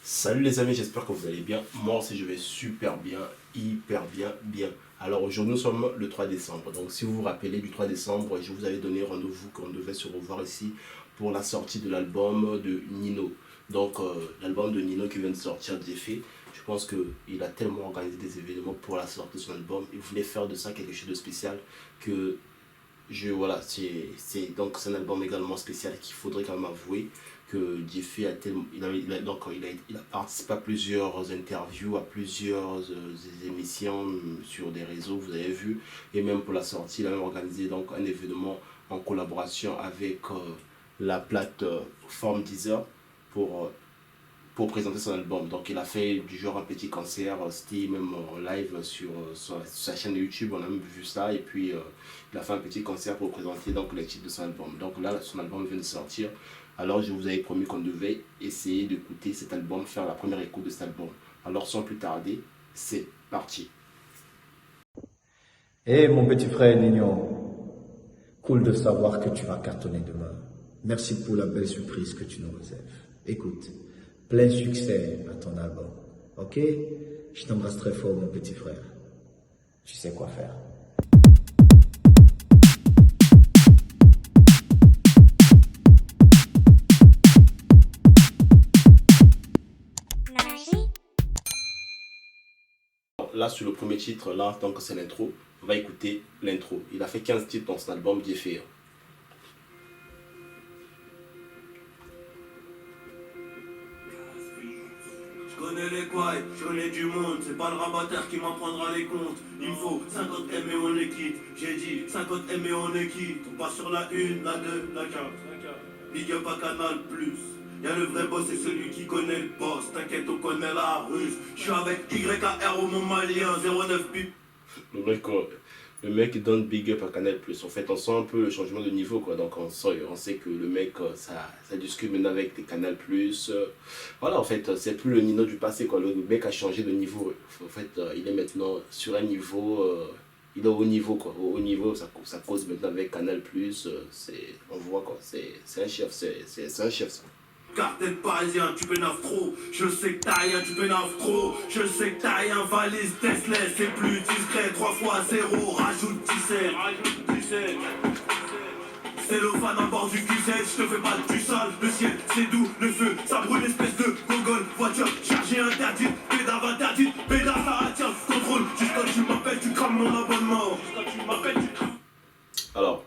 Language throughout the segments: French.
Salut les amis, j'espère que vous allez bien. Moi aussi je vais super bien, hyper bien. Alors aujourd'hui nous sommes le 3 décembre. Donc si vous vous rappelez du 3 décembre, je vous avais donné rendez-vous qu'on devait se revoir ici pour la sortie de l'album de Nino. Donc l'album de Nino qui vient de sortir d'effet. Je pense qu'il a tellement organisé des événements pour la sortie de son album. Il voulait faire de ça quelque chose de spécial que voilà, donc c'est un album également spécial qu'il faudrait quand même avouer que Diffie a tellement, il a participé à plusieurs interviews, à plusieurs émissions sur des réseaux, vous avez vu, et même pour la sortie, il a même organisé donc un événement en collaboration avec la plateforme Deezer pour présenter son album. Donc il a fait du genre un petit concert, c'était même en live sur sa chaîne YouTube, on a même vu ça, et puis il a fait un petit concert pour présenter donc les titres de son album. Donc là, son album vient de sortir, alors je vous avais promis qu'on devait essayer d'écouter cet album, faire la première écoute de cet album. Alors sans plus tarder, c'est parti. Eh mon petit frère Nignon, cool de savoir que tu vas cartonner demain. Merci pour la belle surprise que tu nous réserves. Écoute, plein succès à ton album, ok? Je t'embrasse très fort mon petit frère. Tu sais quoi faire. Là sur le premier titre, là donc c'est l'intro, on va écouter l'intro. Il a fait 15 titres dans son album Diffie. Je connais les couilles, je connais du monde, c'est pas le rabatteur qui m'apprendra les comptes. Il me faut 50 M et on les quitte. J'ai dit 50 M et on les quitte. On passe sur la 1, la 2, la 4. Big up à Canal Plus. Y'a le vrai boss, c'est celui qui connaît le boss. T'inquiète, on connaît la russe. Je suis avec YKR au Mont Malien, 09 bip. Le mec il donne big up à Canal+. En fait, on sent un peu le changement de niveau, quoi. Donc on sait que le mec, ça discute maintenant avec les Canal+. Voilà, en fait, c'est plus le Nino du passé, quoi. Le mec a changé de niveau. En fait, il est maintenant sur un niveau, il est au haut niveau, quoi. Au haut niveau, ça cause maintenant avec Canal+. On voit, quoi. C'est un chef, c'est un chef, ça. Cartel parisien, tu pénaves trop. Je sais que t'as rien, tu pénaves trop. Je sais que t'as rien, valise Tesla, c'est plus discret. 3 fois 0, rajoute 17. C'est le fan à bord du QZ, je te fais pas du sale. Le ciel, c'est doux, le feu, ça brûle, espèce de gogol. Voiture chargée interdite, pédave interdite, pédave ça attire, contrôle. Juste quand tu m'appelles, tu crames mon abonnement. Alors,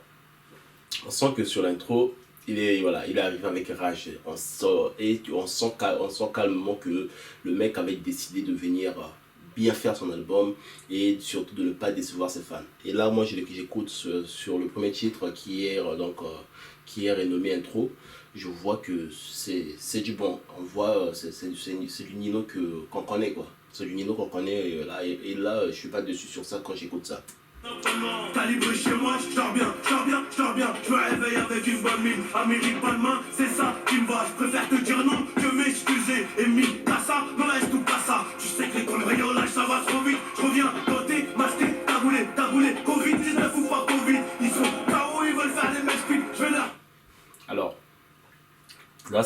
on sent que sur l'intro, il est arrivé avec rage. On sent calmement que le mec avait décidé de venir bien faire son album et surtout de ne pas décevoir ses fans. Et là, moi, j'écoute sur le premier titre qui est renommé Intro. Je vois que c'est du bon. On voit, c'est du Nino qu'on connaît, quoi. C'est du Nino qu'on connaît là, et là, je suis pas dessus sur ça quand j'écoute ça. Calibré chez moi, je dors bien. Je me réveille avec une bonne mine. Amérique pas de main, c'est ça qui me va. Je préfère te dire non que m'excuser. Et mille cassa, non laisse tout pas ça. Tu sais que les cambriolages ça va trop vite. Je reviens côté, masqué, taboulé, Covid-19 ou pas Covid. Ils sont KO, ils veulent faire des mecs speed. Je vais là. Alors, là,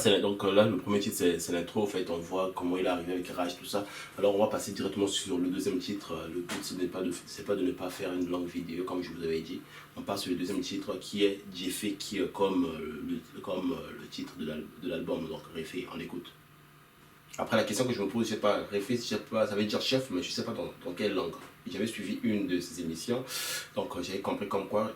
le premier titre, c'est l'intro. En fait, on voit comment il est arrivé avec Rage, tout ça. Alors, on va passer directement sur le deuxième titre. Le but, c'est pas de ne pas faire une longue vidéo, comme je vous avais dit. On passe sur le deuxième titre, qui est Diffie, qui est comme le titre de l'album. Donc, Refait, on l'écoute. Après, la question que je me pose, je sais pas, Refait, ça veut dire chef, mais je sais pas dans quelle langue. J'avais suivi une de ces émissions, donc j'avais compris comme quoi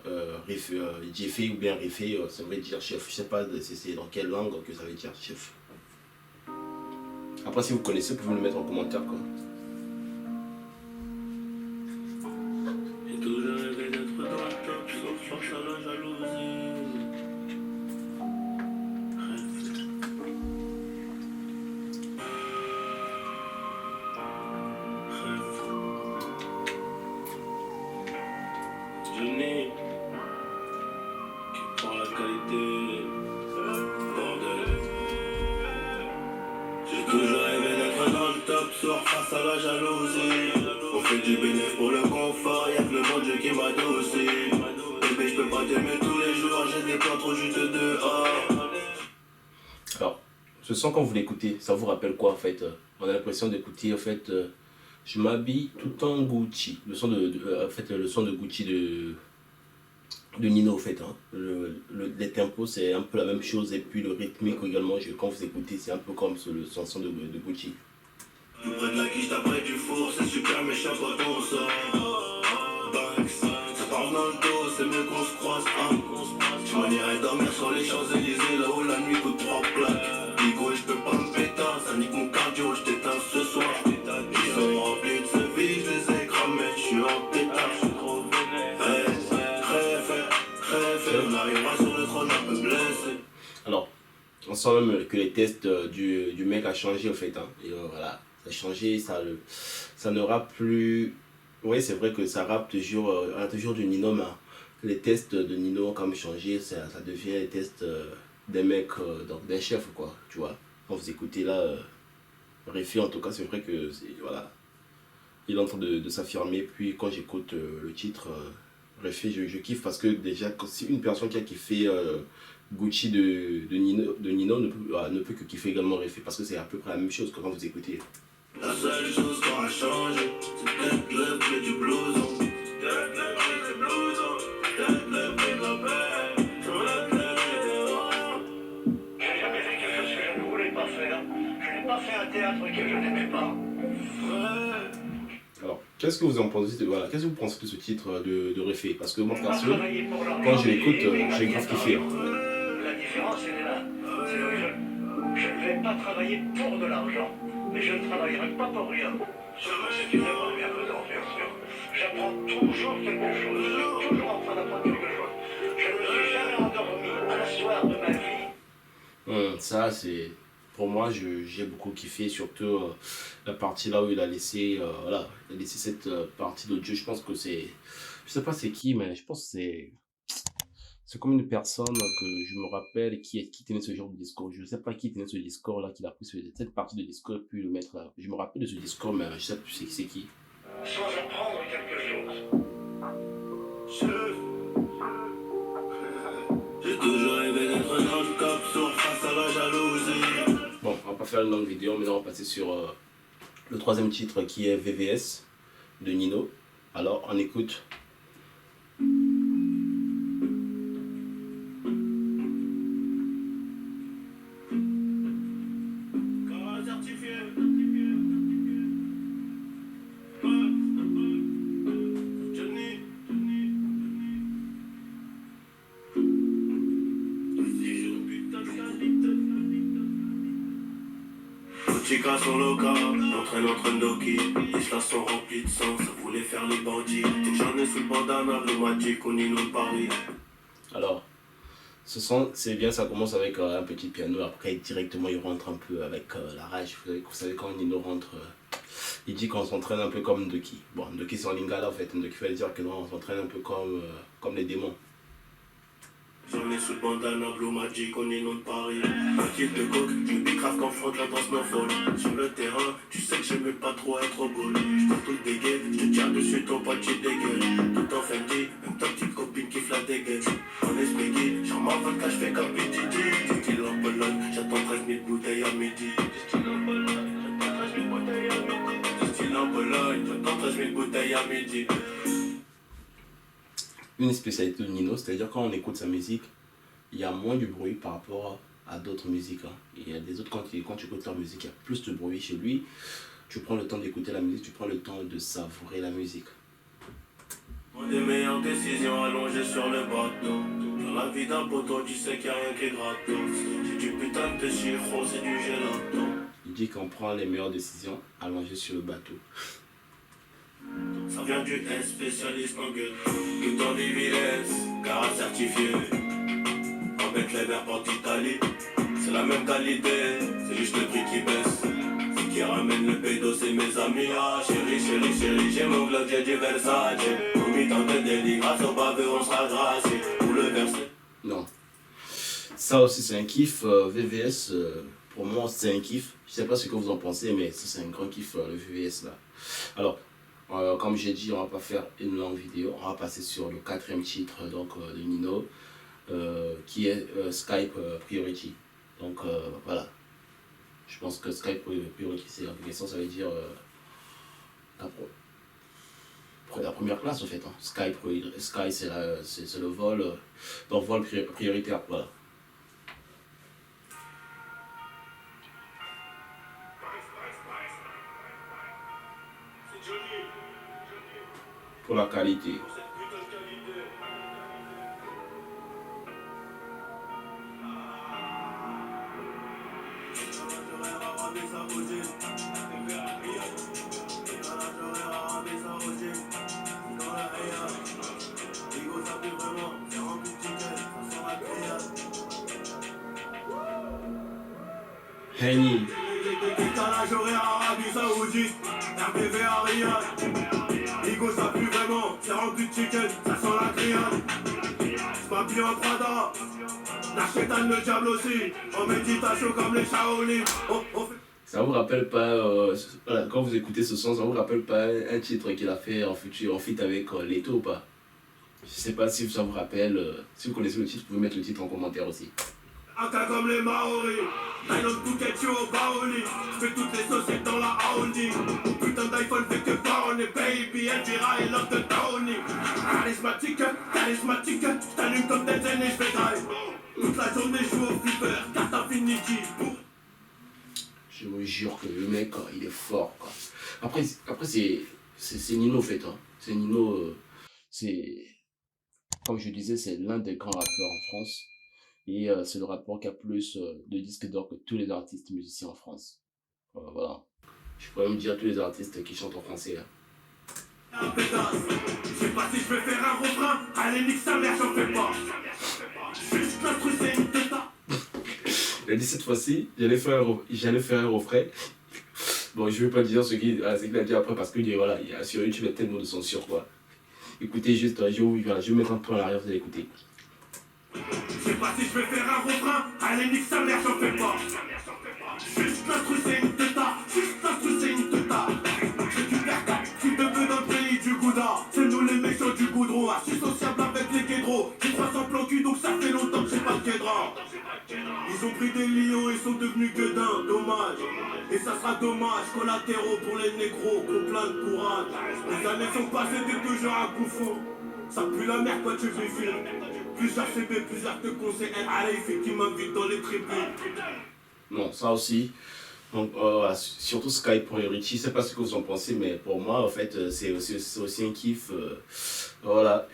Diffie ou bien Refait, ça veut dire chef. Je sais pas c'est dans quelle langue que ça veut dire chef. Après, si vous connaissez, vous pouvez me le mettre en commentaire, quoi. J'ai toujours rêvé d'être dans le top, sauf face à la jalousie. Je n'ai que pour la qualité, bordel. J'ai toujours rêvé d'être dans le top, soir face à la jalousie. On fait du bénéfice pour le confort, y'a que le bon Dieu qui m'a dossé. Bébé, je peux pas t'aimer tous les jours, j'ai des plans trop juste dehors. Alors, Ce son, quand vous l'écoutez, ça vous rappelle quoi en fait? On a l'impression d'écouter en fait, je m'habille tout en Gucci. Le son en fait, le son de Gucci de Nino en fait. Hein. Les tempos, c'est un peu la même chose. Et puis le rythmique également, quand vous écoutez, c'est un peu comme le son de Gucci. Près de la quiche, d'après du four, c'est super méchant quand on sort. Banks, ça parle dans le dos, c'est mieux qu'on se croise. Tu m'en irais dormir sur les Champs-Élysées, là-haut la nuit coûte 3 plaques. Bigo, je peux pas me péter, ça nique mon cardio, je t'éteins ce soir. Ils sont remplis de ce vie, je les ai cramés, je suis en pétard, je suis trop vénère. On arrivera sur le trône un peu blessé. Alors, on sent même que les tests du mec a changé en fait. Hein. Et voilà, ça a changé, ça n'aura plus. Oui, c'est vrai que ça rappe toujours, on a toujours du Nino, mais les tests de Nino ont quand même changé. Ça devient les tests des mecs, donc des chefs, quoi. Tu vois, quand vous écoutez là, Réfi, en tout cas, c'est vrai que voilà, il est en train de s'affirmer. Puis quand j'écoute le titre, Réfi, je kiffe parce que déjà, si une personne qui a kiffé Gucci de Nino ne peut que kiffer également Réfi parce que c'est à peu près la même chose que quand vous écoutez. La seule chose qu'on a changé, c'est peut-être le prix du blouson. Peut-être le prix du blouson. Peut-être le prix de la paix. Peut-être le prix de l'or. J'ai jamais fait quelque chose que je ne voulais pas faire. Je n'ai pas fait un théâtre que je n'aimais pas. Alors, qu'est-ce que vous en pensez voilà, qu'est-ce que vous pensez de ce titre de Réfi? Parce que moi, perso, quand Quand je l'écoute, j'ai grave kiffé. La différence, elle est là. C'est que je ne vais pas travailler pour de l'argent, mais je ne travaillerai pas pour rien. C'est une énorme bienfaisance, bien sûr. J'apprends toujours quelque chose. Je suis toujours en train d'apprendre quelque chose. Je ne me suis jamais endormi un soir de ma vie. Ça, c'est. Pour moi, j'ai beaucoup kiffé, surtout la partie là où il a laissé, voilà, il a laissé cette partie d'audio. Je pense que c'est. Je sais pas c'est qui, mais je pense que c'est comme une personne que je me rappelle qui tenait ce genre de discours. Je ne sais pas qui tenait ce discours là, qui a pris cette partie de discours et puis le mettre là. Je me rappelle de ce discours, mais je sais plus c'est qui. Sans apprendre quelque chose. J'ai toujours rêvé d'être dans le top sur face à la jalousie. Bon, on va pas faire une longue vidéo, mais on va passer sur le troisième titre qui est VVS de Nino. Alors, on écoute. Chica sur le cas, entraîne entre Ndoki. Les chats sont remplis de sang, ça voulait faire les bandits. Tout j'en ai sous le bandana, le Magic au Nino de Paris. Alors, ce son, c'est bien, ça commence avec un petit piano. Après, directement, il rentre un peu avec la rage. Vous savez quand Nino rentre, il dit qu'on s'entraîne un peu comme Ndoki. Bon, Ndoki, c'est en lingala en fait. Ndoki va dire que non, on s'entraîne un peu comme les démons. J'en ai sous le bandana, Blue Magic au Nino de Paris. Un kill de coke, je me bicrave quand front la danse me folle. Sur le terrain, tu sais que j'aimais pas trop être au goal. Je cours tout le dégaine, je te tire dessus, ton pote tu dégueules. Tout en Fendi, même ta petite copine qui flatte des gueules. En esprit guide, j'en m'en veux quand je fais comme Didi. Style en Pologne, j'attends 13 000 bouteilles à midi. Style en Pologne, j'attends 13 000 bouteilles à midi. Style en Pologne, j'attends 13 000 bouteilles à midi. Une spécialité de Nino, c'est-à-dire quand on écoute sa musique, il y a moins de bruit par rapport à d'autres musiques. Hein. Il y a des autres, quand tu écoutes leur musique, il y a plus de bruit. Chez lui, tu prends le temps d'écouter la musique, tu prends le temps de savourer la musique. Des meilleures décisions allongées sur le bateau. Dans la vie d'un poteau, tu sais qu'il n'y a rien qui est gratos. C'est du putain de chiro, c'est du gelato. Il dit qu'on prend les meilleures décisions allongées sur le bateau. Ça vient du S spécialiste en gueule. Tout en evidence, car certifié. En bête les verts portent d'Italie. C'est la même qualité, c'est juste le prix qui baisse. Ce qui ramène le pédo, c'est mes amis. Ah chérie, chérie, chérie, j'ai mon glock, j'ai du Versace. Pour m'y tenter délit, grâce au baveux, on sera gracié. Pour le verser. Non. Ça aussi, c'est un kiff. VVS, pour moi, c'est un kiff. Je sais pas ce que vous en pensez, mais ça, c'est un grand kiff, le VVS là. Alors, comme j'ai dit, on va pas faire une longue vidéo. On va passer sur le quatrième titre donc, de Nino, qui est Skype Priority. Donc voilà. Je pense que Sky Priority, c'est l'application, ça veut dire la première classe, en fait. Hein. Sky c'est le vol, donc vol prioritaire, voilà. Pour la qualité. Henny. Décalage horaire Arabie Saoudite, RPV à Riyad. Ligo ça pue vraiment, c'est rempli de chicken, ça sent la grillade. J'm'habille en Prada, la chétane le diable aussi. En méditation comme les Shaolin. Ça vous rappelle pas, voilà, quand vous écoutez ce son, ça vous rappelle pas un titre qu'il a fait en feat avec Leto ou pas? Je sais pas si ça vous rappelle, si vous connaissez le titre, vous pouvez mettre le titre en commentaire aussi. Un cas comme les Maoris, Nylon Phuket, au Baoli. J'fais toutes les sociétés dans la Audi. Putain d'iPhone fait que parler, baby, Elvira et Love de Tony. Charismatique, j't'allume comme des aînés, j'fais drive. Toute la journée, j'joue au flipper, carte infinity. Je vous jure que le mec, il est fort, quoi. Après c'est Nino, en fait. Hein. C'est Nino, c'est, comme je disais, c'est l'un des grands rappeurs en France. Et c'est le rappeur qui a plus de disques d'or que tous les artistes musiciens en France. Voilà. Je pourrais même dire tous les artistes qui chantent en français. Hein. Je sais pas si je vais faire un refrain. Allez, nique sa mère, j'en fais pas. Juste l'instru, c'est une teta. Il a dit cette fois-ci, j'allais faire un refrain. Bon, je vais pas dire ce qu'il a dit après parce que voilà, sur YouTube, il y a tellement de censure, quoi. Écoutez juste, je vais mettre un peu en arrière, vous allez écouter. Je sais pas si je vais faire un refrain. Allez, nique sa mère, j'en fais pas. Juste l'instru, c'est une teta. Je récupère 4 qui te veut dans le pays du Gouda. C'est nous les méchants du goudron. Associable avec les guédros. J'ai 300 plans cul, donc ça fait longtemps que j'ai pas de guédrin. Ils ont pris des lions et sont devenus gueudins. Dommage. Et ça sera dommage. Collatéraux pour les négros. Pour plein de courage. Les années sont passées, t'es toujours un bouffon. Ça pue la merde quand tu fais film. Plusieurs CB, plusieurs te conseils. Allez, fait qui m'invite dans les tribunes. Non, ça aussi. Donc, surtout Sky Priority, je sais pas ce que vous en pensez, mais pour moi, en fait, c'est aussi un kiff. Voilà,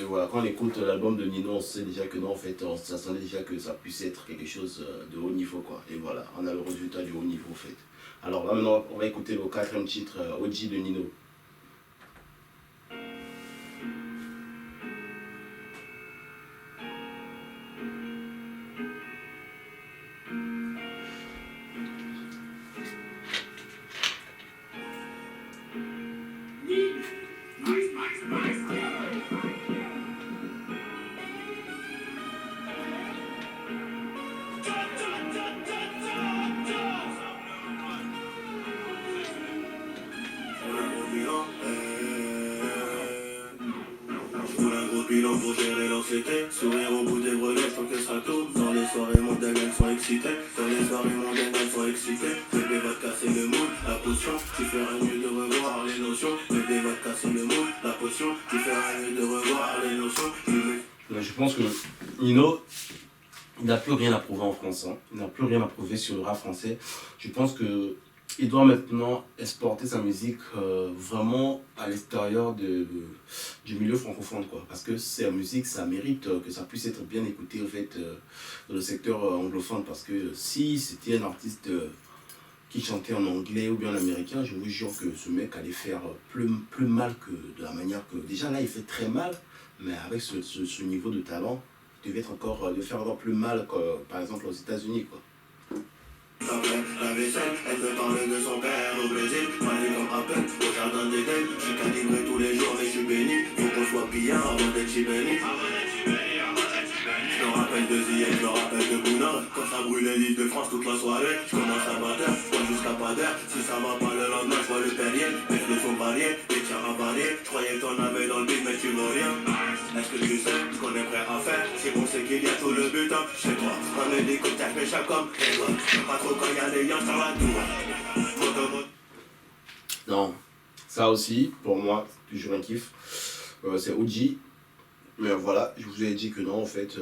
voilà, quand on écoute l'album de Nino, on sait déjà que non, en fait, on s'attendait déjà que ça puisse être quelque chose de haut niveau, quoi. Et voilà, on a le résultat du haut niveau, en fait. Alors là, maintenant, on va écouter le 4e titre, OG de Nino. Bilan pour gérer l'anxiété, sourire au bout des brelets tant que ça tourne. Dans les soirées mondaines elles sont excitées, dans les soirées mondaines elles sont excitées. Bébé va te casser le moule, la potion, tu feras mieux de revoir les notions. Bébé va te casser le moule, la potion, tu feras mieux de revoir les notions. Je pense que Nino, il n'a plus rien à prouver en France. Hein. Il n'a plus rien à prouver sur le rap français. Je pense que il doit maintenant exporter sa musique vraiment à l'extérieur du milieu francophone, quoi. Parce que sa musique, ça mérite que ça puisse être bien écouté en fait, dans le secteur anglophone. Parce que si c'était un artiste qui chantait en anglais ou bien en américain, je vous jure que ce mec allait faire plus mal que de la manière que... Déjà là, il fait très mal, mais avec ce niveau de talent, il devait être encore de faire encore plus mal que, par exemple, aux États-Unis, quoi. La vaisselle, elle me parle de son père au Brésil. Malé comme Apple, au jardin d'Éden. J'ai calibré tous les jours et je suis béni. Faut qu'on soit bien avant d'être béni. Je me rappelle de Ziyech, je me rappelle de Bouna. Quand ça brûlait l'île de France toute la soirée, je commence à 20h. bois jusqu'à pas d'air. Si ça va pas le lendemain, je vois le Perrier. Mes flots sont variés, les tiens avariés. Je croyais que t'en avais dans le beat, mais tu vois rien. Est-ce que tu sais ce qu'on est prêt à faire? Si on sait qu'il y a tout le but, hein. Chez toi, on est des contacts, mais chaque homme est loin. Pas trop quand il y a des liens sur la tour. Non, ça aussi, pour moi, c'est toujours un kiff. C'est OG. Mais voilà, je vous ai dit que non, en fait,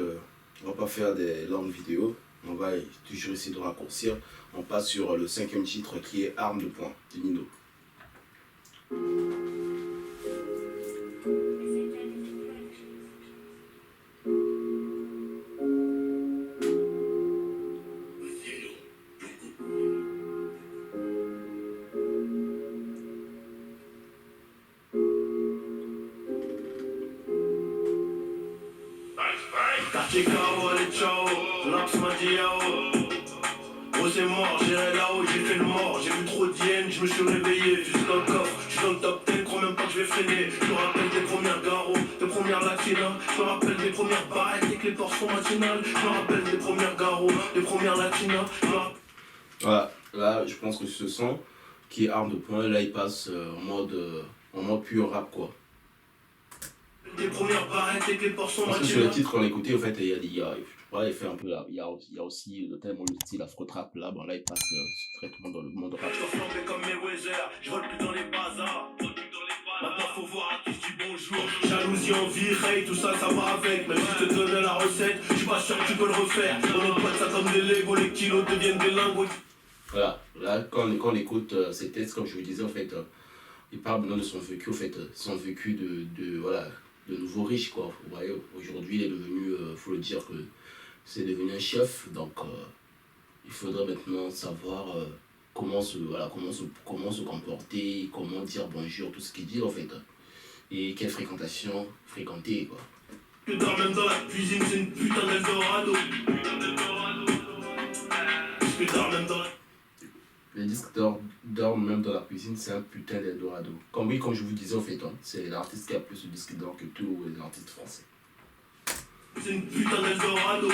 on va pas faire des longues vidéos. On va toujours essayer de raccourcir. On passe sur le 5e titre qui est Arme de poing de Nino. Quartier KO, allez ciao, Laps m'a dit yao. Gros c'est mort, j'irai là-haut, j'ai fait le mort. J'ai vu trop d'hyènes, je me suis réveillé. Juste dans le coffre, je suis dans le top 10, crois même pas que je vais freiner. Je me rappelle des premières garros, des premières latinas. Je me rappelle des premières barrettes et que les portes sont matinales. Je me rappelle des premières garros, des premières latinas. Voilà, là je pense que ce son qui est Arme de poing, là il passe en mode pur rap quoi. Des premières barrettes et que les portes sont Parce que sur matinales. le titre qu'on a écouté, en fait, il fait un peu là, il y a aussi tellement le style afro-trap là, bon là il passe directement dans le monde rap. Je dois flamber comme mes Weezer, je vole plus dans les bazars. Maintenant faut voir à qui je dis bonjour. Jalousie, envie, hate, tout ça, ça va avec. Même si je te donne la recette, je suis pas sûr que tu peux le refaire. On empointe ça comme des Lego, les kilos deviennent des lingots. Voilà, là quand on écoute ces textes, comme je vous disais, en fait, il parle maintenant de son vécu, en fait, son vécu voilà, de nouveau riche quoi. Vous voyez, aujourd'hui il est devenu, faut le dire que c'est devenu un chef, donc il faudrait maintenant savoir comment se comporter, comment dire bonjour, tout ce qu'il dit en fait, et quelle fréquentation fréquenter quoi. Je dors même dans la cuisine, c'est une putain d'Eldorado. Je dors même dans la... Les disques dorment même dans la cuisine, c'est un putain d'Eldorado. Comme je vous disais en fait, hein, c'est l'artiste qui a plus de disques d'or que tous les artistes français. C'est une putain d'Eldorado.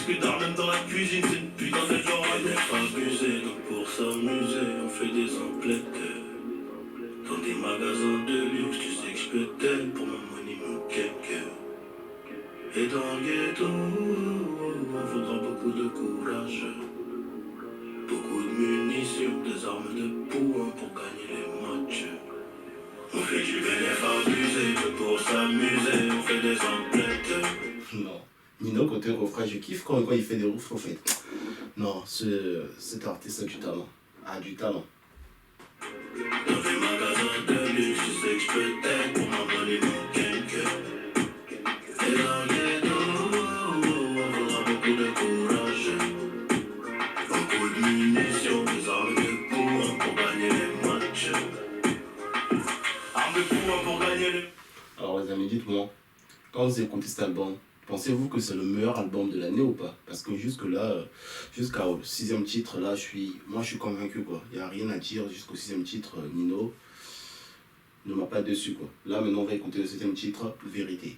Je dors même dans la cuisine, c'est une putain d'Eldorado. On est abusé, donc pour s'amuser, on fait des emplettes. Dans des magasins de luxe, tu sais que je peux t'aider pour mon money, mon cake. Et dans le ghetto, il faudra beaucoup de courage. Beaucoup de munitions, des armes de poing pour gagner les matchs. On fait du bénéfice abusé, que pour s'amuser, on fait des emplettes. Non. Nino, côté refrain, je kiffe quand il fait des refrains en fait. Non, cet artiste a du talent. Du talent. Dans des magasins de luxe, tu sais que je peux t'aider pour m'envoler mon cake. Et dans le ghetto, il faudra beaucoup de courage. Beaucoup de munitions, des armes de poing pour gagner les matchs. Armes de poing pour gagner les... Alors les amis, dites-moi, quand vous écoutez cet album, pensez-vous que c'est le meilleur album de l'année ou pas? Parce que jusque-là, jusqu'au 6e titre, là, moi je suis convaincu quoi. Il n'y a rien à dire jusqu'au 6e titre, Nino ne m'a pas déçu quoi. Là maintenant on va écouter le 7e titre, Vérité.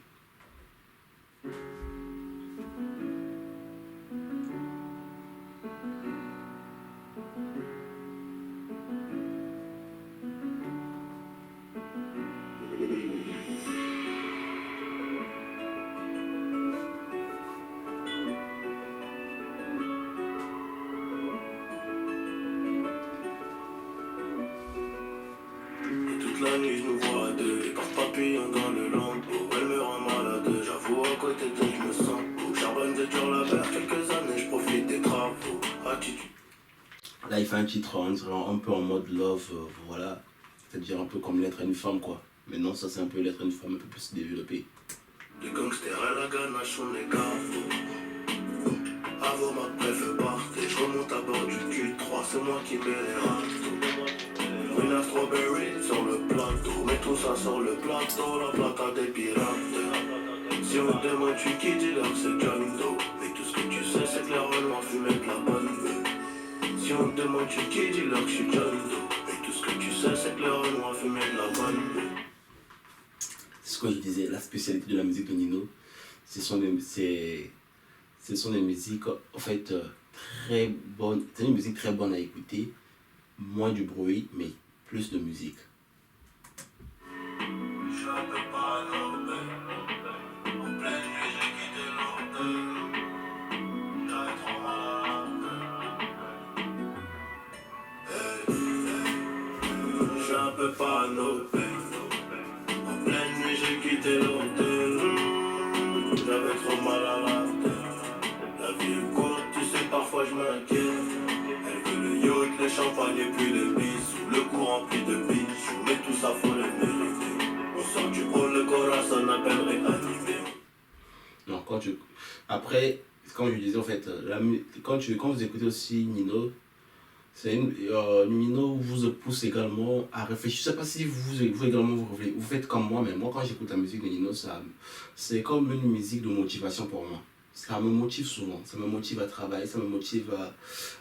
La nuit je nous vois à deux, les portes papillons dans le lambeau. Elle me rend malade, j'avoue à côté d'elle je me sens beau. Charbonne de dur la verre, quelques années je profite des travaux. Attitude. Là il fait un titre on dirait un peu en mode love, voilà. C'est-à-dire un peu comme l'être une femme quoi. Mais non, ça c'est un peu l'être une femme un peu plus développée. Les gangsters à la ganache on est gavos. Avant ma préf partait, je remonte à bord du Q3, c'est moi qui mets les râteaux. Une strawberry sur le plateau, mais tout ça sur le plateau, la plata des pirates. Si on te demande tu qui dis là c'est John Doe. Mais tout ce que tu sais c'est que les Renoirs fumaient de la bonne vue. Si on te demande tu qui dis là que je suis John Doe. Mais tout ce que tu sais c'est que les Renoirs fumaient de la bonne vue. C'est ce que je disais, la spécialité de la musique de Nino, ce sont des musiques en fait très bonne, c'est une musique très bonne à écouter, moins du bruit, mais plus de musique. Je suis un peu parano. En pleine nuit, j'ai quitté l'hôtel. J'avais trop mal à la tête. La vie est courte, tu sais, parfois je m'inquiète. Elle veut le yacht, les champagnes et puis les bisous. Le cou rempli de bijoux, mais tout ça faut le mériter. On sort du haut, le corazon appellerait animé. Non, après, comme je disais, en fait, quand vous écoutez aussi Nino, c'est Nino vous pousse également à réfléchir. Je ne sais pas si vous également vous faites comme moi, mais moi, quand j'écoute la musique de Nino, c'est comme une musique de motivation pour moi. Ça me motive souvent, ça me motive à travailler, ça me motive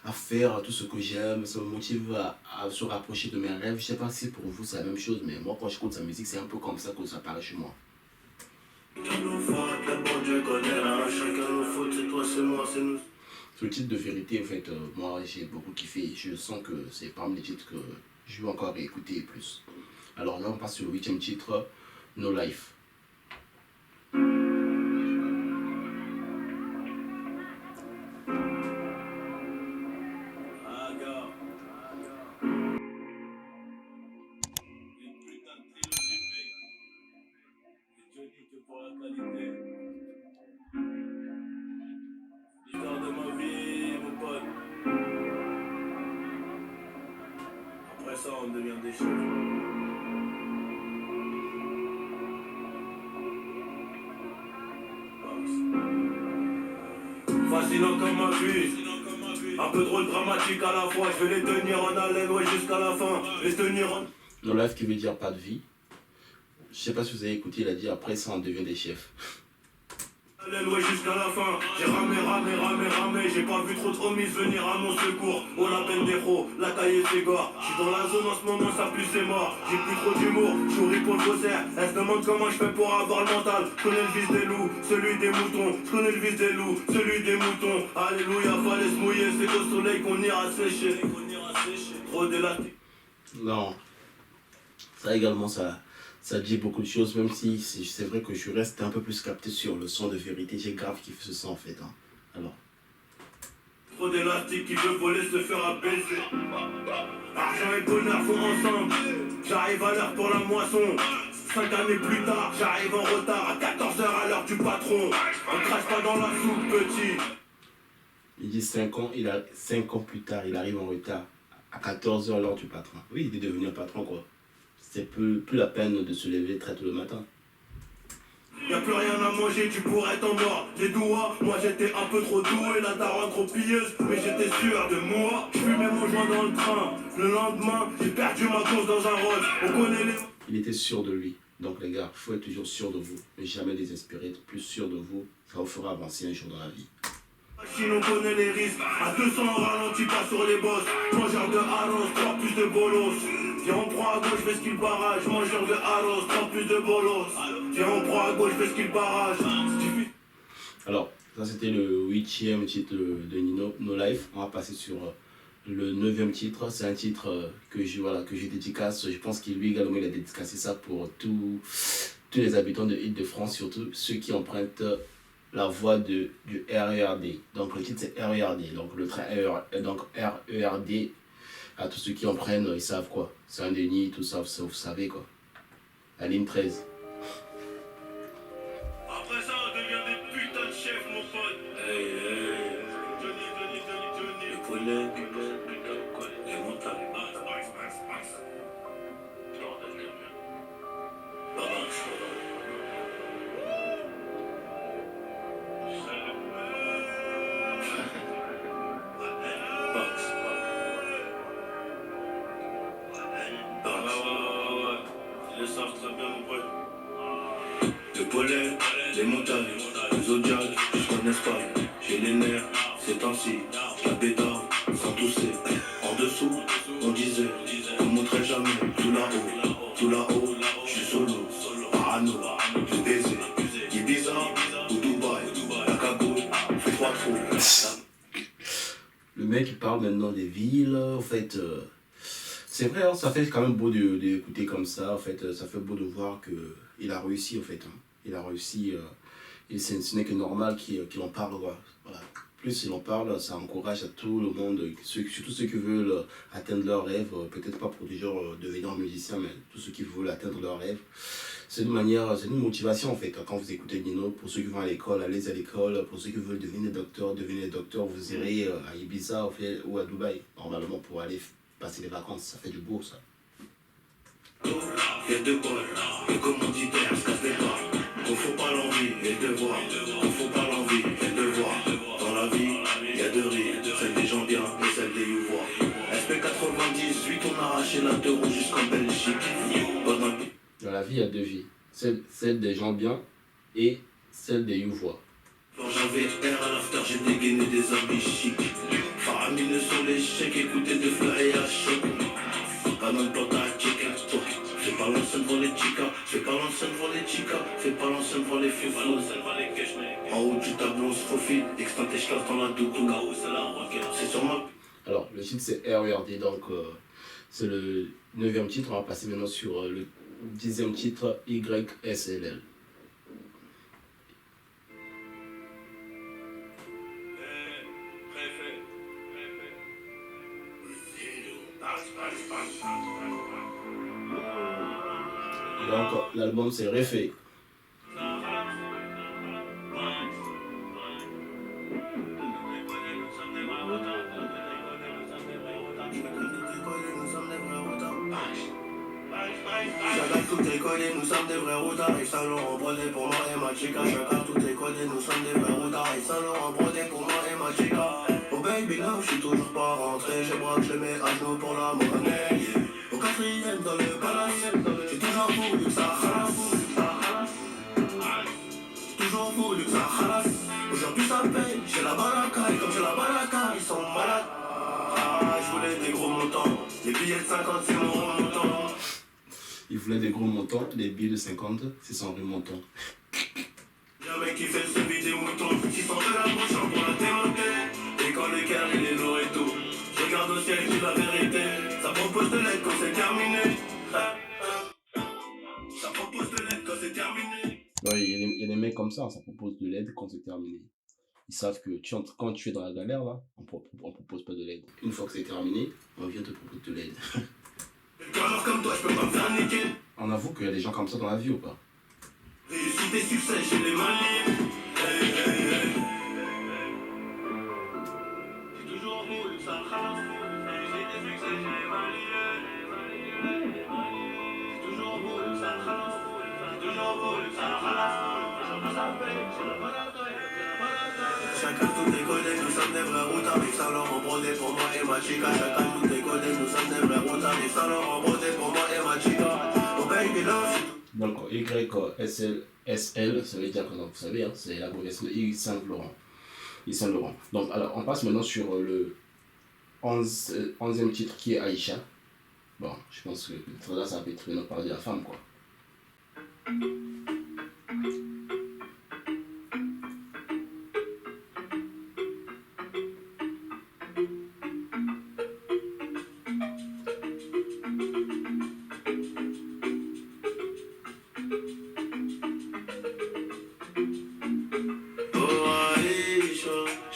à faire tout ce que j'aime, ça me motive à se rapprocher de mes rêves. Je ne sais pas si pour vous c'est la même chose, mais moi, quand j'écoute sa musique, c'est un peu comme ça que ça paraît chez moi. Ce titre de vérité, en fait, moi j'ai beaucoup kiffé. Je sens que c'est parmi les titres que je vais encore réécouter plus. Alors là, on passe sur le 8e titre, No Life. L'histoire de ma vie, mon pote. Après ça, on devient des chefs. Fascinant comme ma vie. Un peu trop dramatique à la fois. Je vais les tenir en haleine, ouais, jusqu'à la fin. Les tenir en... No Life qui veut dire pas de vie. Je sais pas si vous avez écouté, il a dit après ça on devient des chefs. Ouais, jusqu'à la fin, j'ai ramé, j'ai pas vu trop de homies venir à mon secours. Oh la pendejo, la taille c'est gore. J'suis dans la zone en ce moment, ça pue c'est mort. J'ai plus trop d'humour, j'souris pour le faussaire. Elle se demande comment je fais pour avoir le mental. J'connais le vice des loups, celui des moutons. J'connais le vice des loups, celui des moutons. Alléluia, fallait se mouiller, c'est au soleil qu'on ira sécher. Trop d'élastique. Non, ça également ça dit beaucoup de choses, même si c'est vrai que je reste un peu plus capté sur le son de vérité. J'ai grave kiffé ce son en fait. Hein. Alors. Trop d'élastique qui veut voler se faire apaiser. Argent et bonheur vont ensemble. J'arrive à l'heure pour la moisson. 5 années plus tard, j'arrive en retard. À 14h à l'heure du patron. On crache pas dans la soupe, petit. Il dit 5 ans plus tard, il arrive en retard. À 14h à l'heure du patron. Oui, il est devenu un patron quoi. C'est plus la peine de se lever très tôt le matin. Y'a plus rien à manger, tu pourrais t'en mordre les doigts. Moi j'étais un peu trop doué, la daronne trop pilleuse. Mais j'étais sûr de moi. Je fumais mon joint dans le train. Le lendemain, j'ai perdu ma course dans un rôle. On connaît les... Il était sûr de lui. Donc les gars, il faut être toujours sûr de vous. Mais jamais désespérer, être plus sûr de vous. Ça vous fera avancer un jour dans la vie. Machine, on connaît les risques. À 200 on ralentit pas sur les bosses. Mangeur de arroz, 3 plus de bolos. Tiens, on prend à gauche, fais ce qu'il barrage. Mangeur de arroz, 3 plus de bolos. Tiens, on prend à gauche, fais ce qu'il barrage. Alors, ça c'était le 8e titre de Nino, No Life. On va passer sur le 9e titre. C'est un titre que je dédicace. Je pense qu'il lui également il a dédicacé ça pour tous les habitants de Île-de-France, surtout ceux qui empruntent la voie du RERD. Donc le titre c'est RERD. Donc le train RERD. À tous ceux qui en prennent, ils savent quoi. Saint-Denis, tout ça, vous savez quoi. La ligne 13. Après ça, on devient des putains de chefs, mon pote. Hey, hey. Johnny. Les collègues, les montagnes. Ils le savent très bien, mon pote. Le pollen, les montagnes, le zodiac, je connais pas. J'ai les nerfs, c'est ainsi. La bêta, sans tousser. En dessous, on disait, on montrait jamais. Tout là-haut, je suis solo. Parano, je baiser. Ibiza ou Dubaï, la cagoule, fait 3 trous. parle maintenant des villes. En fait, c'est vrai, hein, ça fait quand même beau d'écouter comme ça. En fait, ça fait beau de voir qu'il a réussi, en fait. Hein. Il a réussi. Et ce n'est que normal qu'il en parle, quoi. Voilà. Plus il en parle, ça encourage à tout le monde, surtout ceux qui veulent atteindre leurs rêves, peut-être pas pour toujours devenir musicien, mais tous ceux qui veulent atteindre leurs rêves. C'est une manière, c'est une motivation en fait. Quand vous écoutez Nino, pour ceux qui vont à l'école, allez à l'école. Pour ceux qui veulent devenir docteur, devenez docteur. Vous irez à Ibiza ou à Dubaï, normalement pour aller passer les vacances. Ça fait du beau ça. Il y a deux bols, le commanditaire se casse les pas. Qu'on faut pas l'envie et le devoir. Qu'on faut pas l'envie et le devoir. Dans la vie, il y a deux rires, celle des gens bien et celle des youvois. SP98, on a arraché la deux roues jusqu'en Belgique. Dans la vie, il y a deux vies. Celle des gens bien et celle des youvois. Quand j'avais R à l'after, j'ai dégainé des habits chics. Faramineux sur l'échec, écouter des fleurs et à choc. Pas dans le temps à checker. Fais pas l'ancien devant les chicas, fais pas l'ancien devant les chicas, fais pas l'ancien devant les foufous. En haut du tableau, on se faufile, extint tes classes dans la doudoune. C'est sur ma... Alors, le titre c'est RERD, donc c'est le 9e titre. On va passer maintenant sur le 10e titre, YSLL. Donc, l'album c'est Refait. Chacun tout est collé, nous sommes des vrais routards. Et Saint-Laurent brodé pour moi et ma chica. Chacun tout est collé, nous sommes des vrais routards. Et Saint-Laurent brodé pour moi et ma chica. Oh baby love, je suis toujours pas rentré. Je braque, je mets à genoux pour la monnaie. Au 4e dans le palace, j'ai toujours voulu que ça ralasse. Toujours voulu que ça ralasse. Aujourd'hui ça paye, j'ai la baraka. Et comme j'ai la baraka, ils sont malades. Ah, je voulais des gros montants. Les billets de 50, c'est mon remontant. Il voulait des gros montants, les billets de 50, c'est son remontant. Jamais qui fait ce vide des moutons, qui sent de la bouche pour la démonter. Et quand le cœur il est lourd et tout, je regarde au ciel, je dis la vérité. Ça propose de l'aide quand c'est terminé. Ça propose de l'aide quand c'est terminé. Ouais, il y a des mecs comme ça propose de l'aide quand c'est terminé. Ils savent que quand tu es dans la galère, là, on propose pas de l'aide. Une fois que c'est terminé, on vient te proposer de l'aide. Alors comme toi, je peux pas me faire niquer. On avoue qu'il y a des gens comme ça dans la vie ou pas? Réussite et succès, j'ai les mains liées. Hey, hey, hey. J'ai toujours voulu que ça ralasse. Réussite et succès, j'ai les mains liées. J'ai toujours voulu que ça ralasse. J'ai toujours voulu que ça ralasse. Ça paye, c'est la balade. Chacun tout est codé, nous sommes des vrais routards. Avec Saint-Laurent brodé pour moi et ma chica. Chacun tout est codé, nous sommes des vrais routards. Avec Saint-Laurent brodé pour moi et ma chica. Oh baby love. Donc, YSL, ça veut dire que donc, vous savez, hein, c'est l'abréviation de Yves Saint-Laurent. Yves Saint-Laurent. Donc, alors, on passe maintenant sur le 11e titre qui est Aïcha. Bon, je pense que là, ça peut être une parler de la femme, quoi.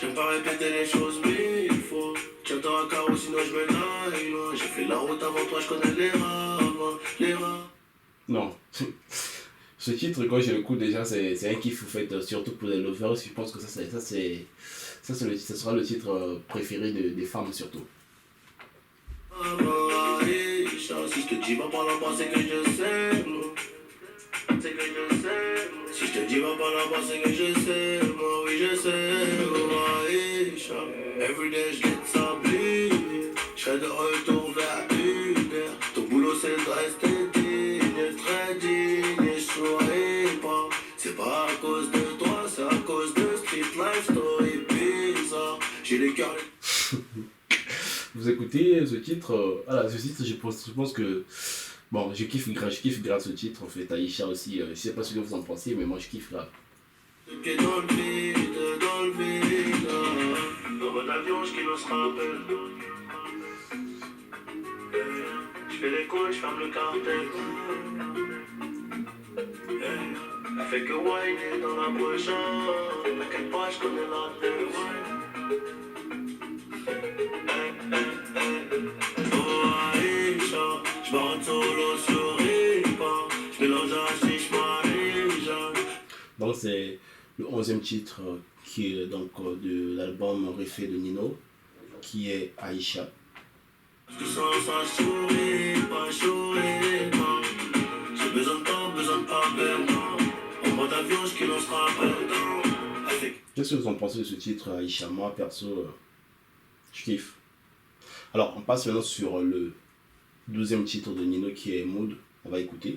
J'aime pas répéter les choses mille fois. Tiens-toi à carreau, sinon je me taille loin. J'ai fait la route avant toi, je connais les rats. Non. Ce titre, quand je l'écoute déjà, c'est un kiff, en fait, surtout pour les lovers. Je pense que ça sera le titre préféré des femmes, surtout. Si je te dis va par là-bas, c'est que je sais, moi. C'est que je sais. Si je te dis va par là-bas, c'est que je sais, moi. Oui, je sais, oh, Aïcha. Everyday, je laisse ça briller. Je serai de retour vers 1h. Ton boulot, c'est de rester digne, très digne. Et je souris pas. C'est pas à cause de toi, c'est à cause de Street Life Story bizarre. J'ai les cœurs. Vous écoutez ce titre, ce titre, je pense que, bon, je kiffe grave ce titre, en fait, Aïcha aussi, je sais pas ce que vous en pensez, mais moi je kiffe grave. Dans le vide, En mode avion, je kilo se rappelle. Je fais les couilles, je ferme le cartel. Elle fait que whiner dans la prochaine. T'inquiète pas, je connais la tête. Oh Aïcha, je m'arrête solo sur Ripa. Je mélange à chiche Marija. Donc c'est le 11e titre qui est donc de l'album Refait de Nino, qui est Aïcha. Je sens ça sourire, pas sourire, pas. J'ai besoin de temps, besoin de pas perdre. En mode avion, je kilo se rappelle. Qu'est-ce que vous en pensez de ce titre Aïcha? Moi perso, je kiffe. Alors on passe maintenant sur le 12e titre de Nino qui est Mood. On va écouter.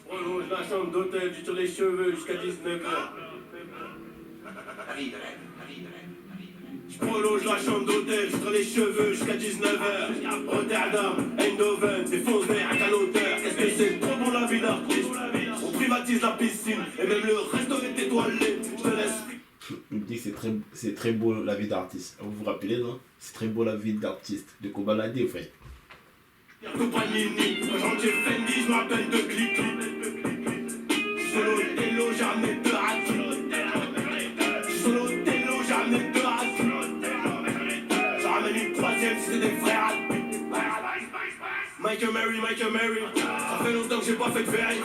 Prolonge la chambre d'hôtel, du sur les cheveux jusqu'à 19h. Je prolonge la chambre d'hôtel, sur les cheveux jusqu'à 19h. Rotterdam, Eindhoven, des fonds verts à quelle hauteur? Qu'est-ce que c'est trop bon la vie d'artiste? On privatise la piscine et même le resto est étoilé. Je te laisse. Il me dit que c'est très beau la vie d'artiste. Vous vous rappelez, non? C'est très beau la vie d'artiste. De Kobalade, en fait. Tout pas mini, quand j'ai Fendi, je m'appelle de Clic. Solo Tello, jamais de hâte. Solo Tello, jamais de hâte. Ça ramène une troisième si c'est des frères. Michael Mary, ça fait longtemps que j'ai pas fait de veille.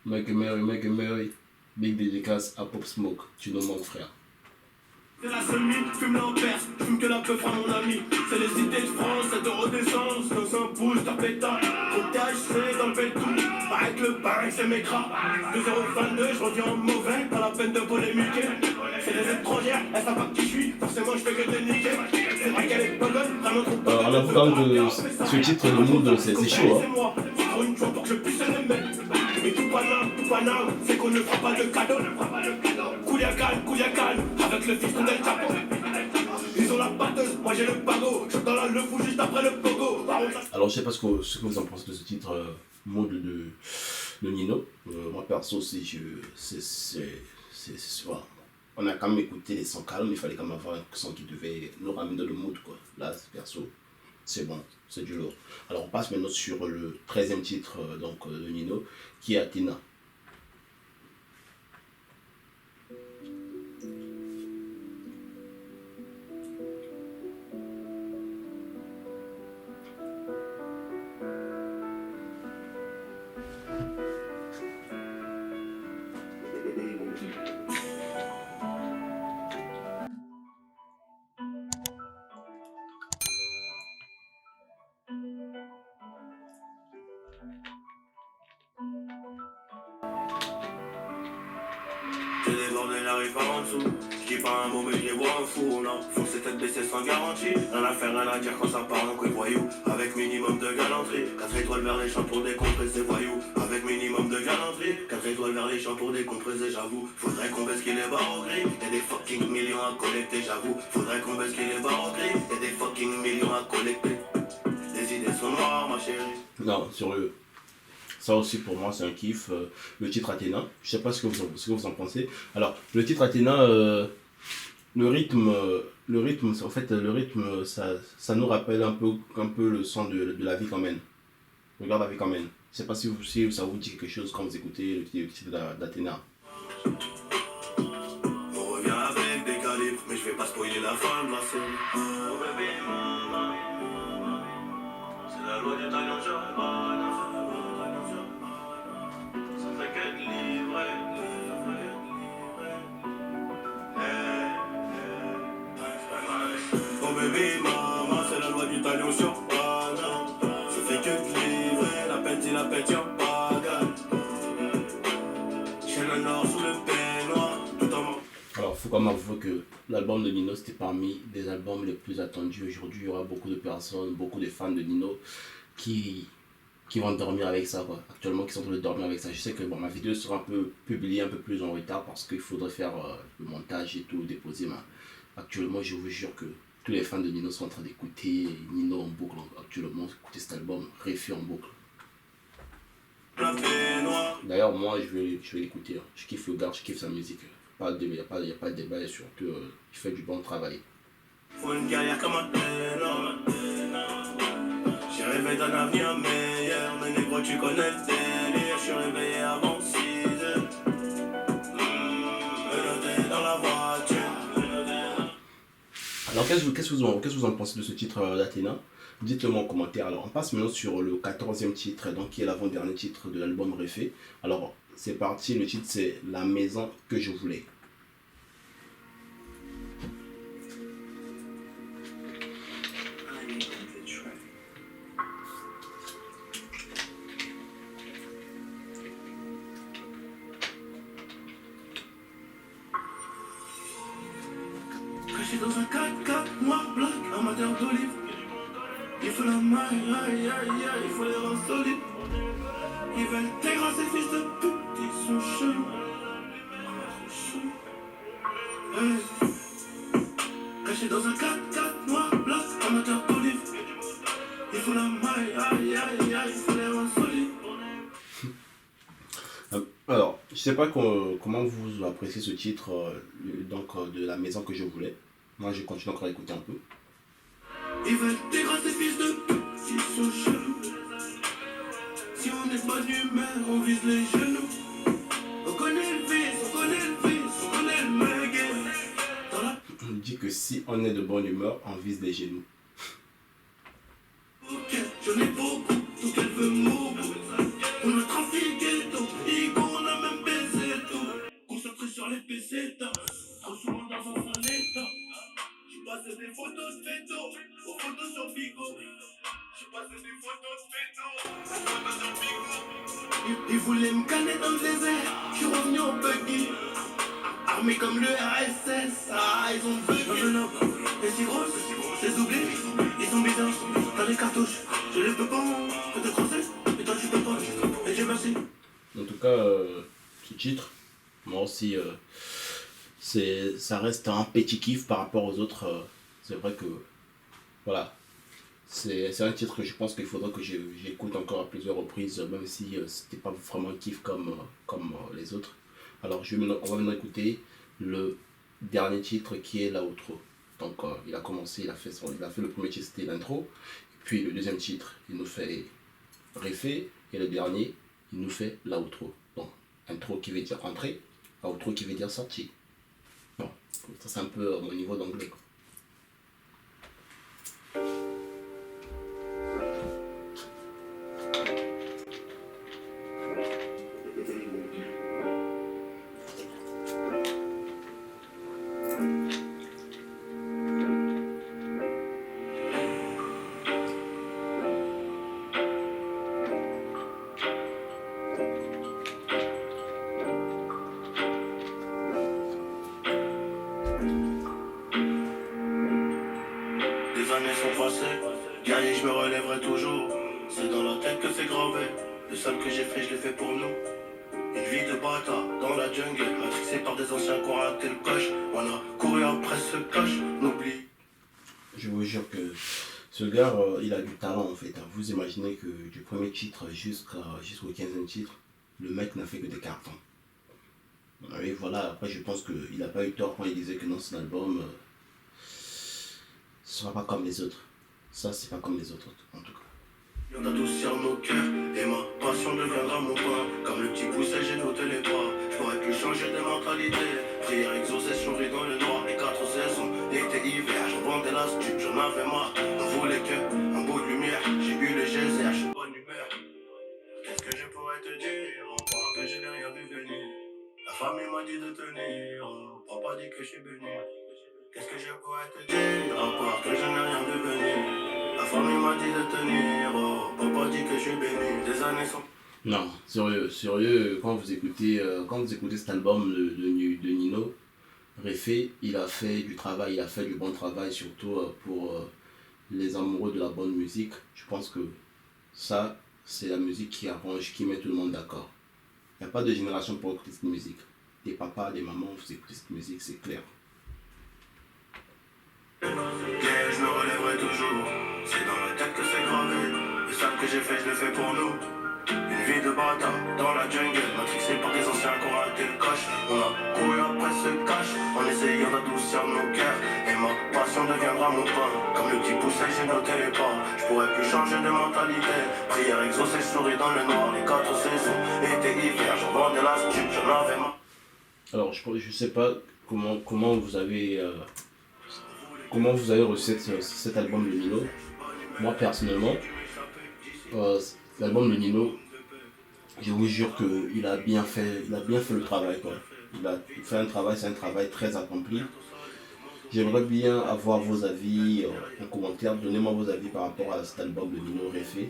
Michael Mary. Big dédicace à Pop Smoke. Tu nous manques, frère. C'est la semi, fume en perse, fume que la peuf à mon ami. C'est les idées de France, cette redescence, dans un boost à pétard. Au THC dans le béton, avec le pain, c'est mes cras. 2,22€, je reviens en mauvais, pas la peine de polémiquer. C'est les étrangères, elles savent pas qui je suis, forcément je fais que des niquer. C'est vrai qu'elle est bonne, vraiment trop bonne. En avouant que ce titre de Mood, c'est chaud. Hein. C'est trop une joie pour que je puisse l'aimer. Mais tout panam, c'est qu'on ne fera pas de cadeau. Kouliakan, avec le fiston del Chapo. Ils ont la batteuse, moi j'ai le bagot. Je suis dans la le fou juste après le pogo. Alors je sais pas ce que vous en pensez de ce titre Mood de Nino. Moi perso, voilà. On a quand même écouté les sons calmes, il fallait quand même avoir un son qui devait nous ramener dans le mood, quoi. Là, perso, c'est bon, c'est du lourd. Alors on passe maintenant sur le 13e titre de Nino, qui est Athéna. J'ai des bordels arrivent par en dessous. Je dis pas un mot mais je les vois un fou. Non, faut ses têtes baissées sans garantie. Rien à faire, rien à dire quand ça part en couille voyou. Avec minimum de galanterie. 4 étoiles vers les champs pour décompresser voyou. Avec minimum de galanterie. 4 étoiles vers les champs pour décompresser, j'avoue. Faudrait qu'on baisse qu'il est barre au gris. Y'a des fucking millions à collecter, j'avoue. Faudrait qu'on baisse qu'il est barre au gris. Y'a des fucking millions à collecter. Les idées sont noires, ma chérie. Non, sérieux. Ça aussi pour moi c'est un kiff. Le titre Athéna, je sais pas ce que vous en pensez. Alors le titre Athéna, le rythme, en fait le rythme ça nous rappelle un peu le son de la vie quand même. Regarde la vie quand même. Je sais pas si ça vous dit quelque chose quand vous écoutez le titre d'Athéna. On revient avec des calibres, mais je vais pas spoiler la fin de la scène. Oh bébé, maman, c'est la loi du talent, ça fait qu'être livré. Oh bébé, maman, c'est la loi du talent sur Pana. Ça fait que livrer, la pète et la pète, y'a pas gagne. J'ai le nord sous le peignoir, tout en mort. Alors, il faut quand même avouer que l'album de Nino, c'était parmi les albums les plus attendus. Aujourd'hui, il y aura beaucoup de personnes, beaucoup de fans de Nino qui vont dormir avec ça, quoi. Actuellement, qui sont en train de dormir avec ça. Je sais que bon, ma vidéo sera un peu publiée un peu plus en retard parce qu'il faudrait faire le montage et tout, déposer. Mais actuellement, je vous jure que tous les fans de Nino sont en train d'écouter Nino en boucle. Actuellement, écouter cet album, Refait en boucle. La paix. D'ailleurs, moi, je vais l'écouter. Hein. Je kiffe le gars, je kiffe sa musique. Il n'y a, y a pas de débat et surtout, il fait du bon travail. Faut une carrière comme un ténor. J'ai rêvé d'un avenir meilleur. Mais négro, tu connais le délire. Je suis réveillé avant 6 heures. Menotté dans la voiture. Alors, qu'est-ce que vous en pensez de ce titre d'Athéna? Dites-le moi en commentaire. Alors, on passe maintenant sur le 14e titre, donc qui est l'avant-dernier titre de l'album Réfé. Alors, c'est parti, le titre c'est La maison que je voulais. Caché dans un 4x4 noir black, amateur d'olive. Il faut la maille, aïe aïe aïe, il faut les reins solides. Ils veulent t'égrer ces fils de pute, ils sont chelous. Hey. Caché dans un 4x4 noir black, amateur d'olive. Il faut la maille, aïe aïe aïe, il faut les reins solides. Alors, je sais pas comment vous appréciez ce titre de La maison que je voulais. Moi, je continue encore à écouter un peu. Ils veulent t'égrer ces fils de pute, ils sont chelous. Si on est de bonne humeur, on vise les genoux. On connaît le vice, on connaît le vice, on connaît le muguet. Dans la On dit que si on est de bonne humeur, on vise les genoux. bouquet, j'en ai beaucoup, donc elle veut mon bout. On a trafiqué tout, Igo, on a même baisé tout. Concentré sur les PC, trop souvent dans un sale état. J'ai passé des photos de féto, aux photos sur Bigo. J'ai passé des photos de féto, aux photos sur Bigo. Ils voulaient me canner dans le désert, je suis revenu en buggy. Armé comme le RSS, ah ils ont bugué. Non, les si grosses, les oubliés, ils sont bizarres. T'as des cartouches, je les peux pas, je peux te crosser, et toi tu peux pas, et Dieu merci. En tout cas, ce titre, moi aussi, ça reste un petit kiff par rapport aux autres. C'est vrai que, voilà, c'est un titre que je pense qu'il faudra que j'écoute encore à plusieurs reprises, même si c'était pas vraiment un kiff comme les autres. Alors, on va maintenant écouter le dernier titre qui est l'outro. Donc, il a commencé, il a fait le premier titre, c'était l'intro. Puis le deuxième titre, il nous fait Réfé. Et le dernier, il nous fait l'outro. Donc, intro qui veut dire entrée, outro qui veut dire sortie. Bon, ça c'est un peu mon niveau d'anglais, quoi. Les années sont passées, guerrier je me relèverai toujours. C'est dans la tête que c'est gravé. Le seul que j'ai fait, je l'ai fait pour nous. Une vie de bâtard dans la jungle, matrixé par des anciens qui ont raté le coche. On a couru après ce cache, n'oublie. Je vous jure que ce gars, il a du talent en fait. Vous imaginez que du premier titre jusqu'au 15e titre, le mec n'a fait que des cartons. Et voilà, après je pense qu'il n'a pas eu tort quand il disait que non, son album ce sera pas comme les autres. Ça, c'est pas comme les autres en tout cas. On a tous sur nos cœurs, et ma passion deviendra mon pain. Comme le petit pousset, j'ai noté les pas. J'aurais pu changer de mentalité. Prière exaucée, souris dans le noir. Les 4 saisons, été, hiver, je vendais la stup, j'en avais marre. On voulait que un bout de lumière. J'ai eu le geyser, je suis bonne humeur. Qu'est-ce que je pourrais te dire? Encore que je n'ai rien vu venir. La famille m'a dit de tenir. Papa dit que je suis béni. Qu'est-ce que je pourrais te dire? Encore que je n'ai rien vu venir. La famille m'a dit de tenir, papa dit que je suis béni, des années sont... Non, sérieux, quand vous écoutez cet album de Nino, Réfé, il a fait du travail, il a fait du bon travail, surtout pour les amoureux de la bonne musique. Je pense que ça, c'est la musique qui arrange, qui met tout le monde d'accord. Il n'y a pas de génération pour écouter cette musique. Des papas, des mamans, vous écoutez cette musique, c'est clair. Je me relèverai toujours, c'est dans la tête que c'est gravé. Le sale que j'ai fait, je le fais pour nous. Une Une vie de bâtard dans la jungle, matrixé par des anciens qui ont raté le coche. On a couru après ce cash, en essayant d'adoucir nos guerres. Et ma passion deviendra mon pain. Comme le petit pousset, j'ai noté les pas. Je pourrais plus changer de mentalité. Prière exaucée, souris dans le noir. Les 4 saisons, été, hiver, j'en vendais la stup, j'en avais marre. Alors, je sais pas comment vous avez reçu cet album de Nino. Moi, personnellement, l'album de Nino, je vous jure qu'il a bien fait le travail, quoi. Il a fait un travail, c'est un travail très accompli. J'aimerais bien avoir vos avis en commentaire. Donnez-moi vos avis par rapport à cet album de Nino Refait.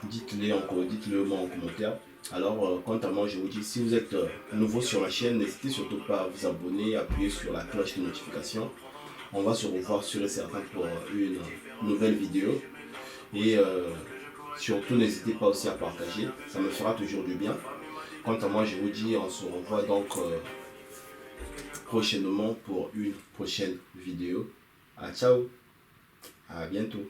Dites-le moi en commentaire. Alors, quant à moi, je vous dis, si vous êtes nouveau sur ma chaîne, n'hésitez surtout pas à vous abonner, appuyer sur la cloche de notification. On va se revoir sûr et certain pour une nouvelle vidéo. Et surtout, n'hésitez pas aussi à partager, ça me fera toujours du bien. Quant à moi, je vous dis, on se revoit donc prochainement pour une prochaine vidéo. Ciao, à bientôt.